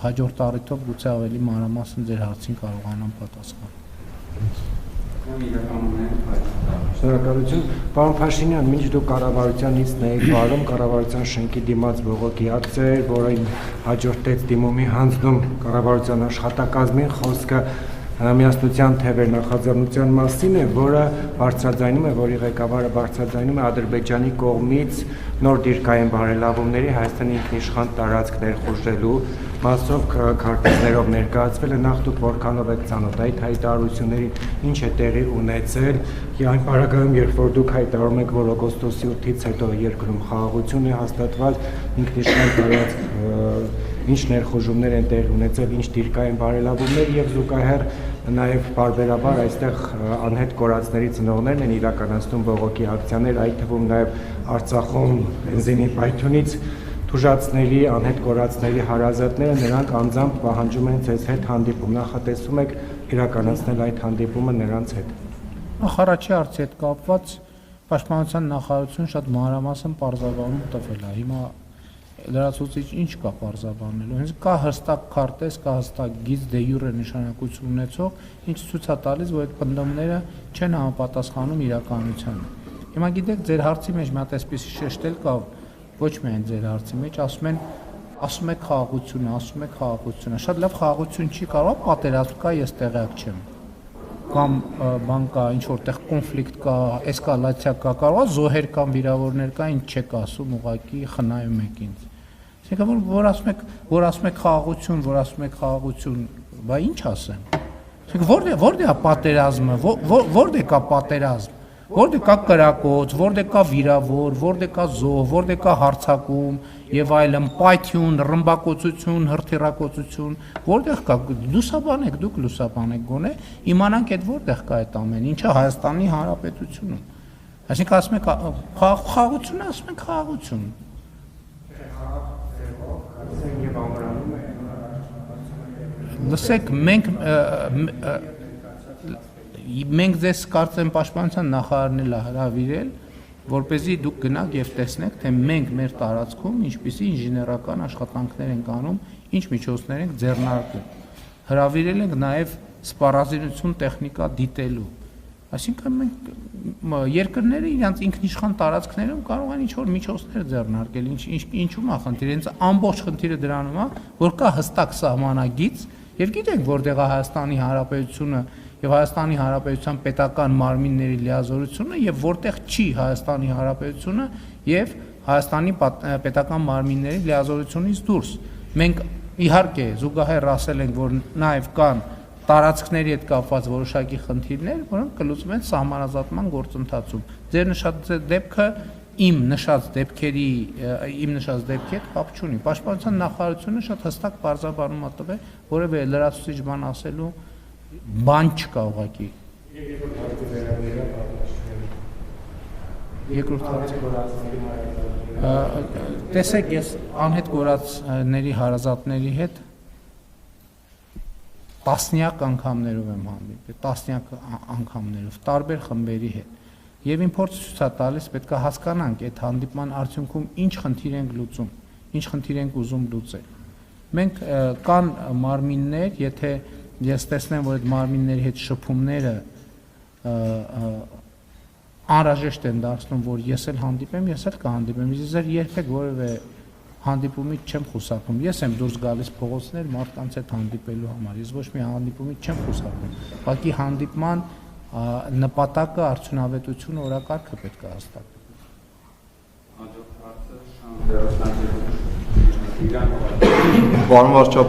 հաջորդ առիթով գուցե ավելի մանրամասն ձեր հարցին կարողանամ պատասխանել։ Շնորհակալություն, պարոն Փաշինյան, մինչ դուք կառավարության նիստն էիք վարում, կառավարության շենքի դիմաց բողոքի ակցիա էր, որին հաջորդեց դիմումի հանձնում կառավարության աշխատակազմին, խոսքը միասնության թևեր նախաձեռնության մասին է, որը բարձրաձայնում է, որի ղեկավարը բարձրաձայնում է Ադրբեջանի կողմից նոր դիրքային բարելավումների Հայաստանի ինքնիշխան տարածք ներխուժելու մասով քարտեզներով ներկայացվել է, նախ դուք որքանով եք ծանոթ այդ հայտարարություններին, ինչ է տեղի ունեցել, այն պարագայում, երբ որ դուք հայտարարում եք, որ օգոստոսի 8-ից հետո երկրում խաղաղություն է հաստատված, ինքնիշխան տարածք, ինչ ներխուժումներ են տեղի ունեցել, ինչ դիրքային բարելավումներ եւ զուգահեռ նաեւ բարբերաբար այստեղ անհետ կորածների ծնողներն են իրականացնում բողոքի ակցիաներ, այդ թվում նաեւ Արցախում բենզինի պայթյունից թուժածների, անհետ կորածների հարազատները նրանք անձամբ պահանջում են ձեզ հետ հանդիպում, նախատեսում եք իրականացնել այդ հանդիպումը նրանց հետ։ Առաջի հարցի հետ կապված Պաշտպանության նախարարությունը շատ մանրամասն պարզաբանում տվել է։ Հիմա լրացուցիչ ինչ կա պարզաբանելու, հենց կա հստակ քարտեզ, կա հստակ գիծ դե յուրե նշանակություն ունեցող, ինչ ցույց է տալիս, որ այդ պնդումները չեն համապատասխանում իրականությանը։ Հիմա գիտեք, ձեր հարցի մեջ մի հատ այսպեսի շեշտել կա, ոչ միայն ձեր հարցի մեջ, ասում եք խաղաղությունը, շատ լավ խաղաղություն չի կարող, պատերազմ կա, ես տեղյակ չեմ։ Կամ բան կա, ինչ որտեղ կոնֆլիկտ կա, էսկալացիա կա, կարող է զոհեր կամ վիրավորներ կա, ինչ չեք ասում, ուղղակի խնայում եք ինձ։ Այսինքն որ ասում եք խաղաղություն, բա ինչ ասեմ։ Այսինքն որտե՞ղ է պատերազմը, որտե՞ղ կա պատերազմ, որտե՞ղ կա կրակոց, որտե՞ղ կա վիրավոր, որտե՞ղ կա զոհ, որտե՞ղ կա հարձակում եւ այլն, պայթյուն, ռմբակոծություն, հրթիռակոծություն, որտեղ կա, դուք լուսաբանեք գոնե, իմանանք այդ որտեղ կա այդ ամեն ինչը Հայաստանի Հանրապետությունում։ Այսինքն ասում եք խաղաղություն, ասում եք խաղաղություն։ Լսեք, մենք ձեզ կարծեմ Պաշտպանության նախարարն էլ հրավիրել, որպեսզի դուք գնաք եւ տեսնեք, թե մենք մեր տարածքում ինչպիսի ինժեներական աշխատանքներ ենք անում, ինչ միջոցներ ենք ձեռնարկում։ Հրավիրել ենք նաեւ սպառազինություն տեխնիկա դիտելու։ Այսինքն մենք երկրները իրենց ինքնիշխան տարածքներում կարող են ինչ-որ միջոցներ ձեռնարկել, ինչու՞մ է խնդիրը, հենց ամբողջ խնդիրը դրանում է, որ կա հստակ սահմանագիծ, եւ գիտենք որտեղ է Հայաստանի Հանրապետությունը եւ Հայաստանի Հանրապետության պետական մարմինների լիազորությունը եւ որտեղ չի Հայաստանի Հանրապետությունը եւ Հայաստանի պետական մարմինների լիազորությունից դուրս։ Մենք իհարկե զուգահեռ ասել ենք, որ նաեւ կան տարածքների հետ կապված որոշակի խնդիրներ, որոնք կլուծվում են սահմանազատման գործընթացում։ Ձեր նշած դեպքը իմ նշած դեպքերի հետ կապ չունի։ Պաշտպանության նախարարությունը շատ հստակ բարձրաբանում է տվել, որևէ լրացուցիչ բան ասելու բան չկա ուղղակի։ Երկրորդ հարցը տեսեք, ես անհետ կորածների հարազատների հետ տասնյակ անգամներով եմ հանդիպել, տարբեր խմբերի հետ։ Եվ իմ փորձը ցույց է տալիս, պետք է հասկանանք այդ հանդիպման արդյունքում ինչ խնդիր ենք լուծում, ինչ խնդիր ենք ուզում լուծել։ Մենք կան մարմիններ, եթե ես տեսնեմ, որ այդ մարմինների հետ շփումները անհրաժեշտ են դարձնում, որ ես էլ հանդիպեմ, ես էլ կհանդիպեմ, ես երբեք որևէ հանդիպումից չեմ խուսափում։ Ես եմ դուրս գալիս փողոցներ մարդկանց հետ հանդիպելու համար, ես ոչ մի հանդիպումից չեմ խուսափում։ Ուղղակի հանդիպման նպատակը, արդյունավետությունը, օրակարգը պետք է հաստատվի։ Պարոն վարչապետ,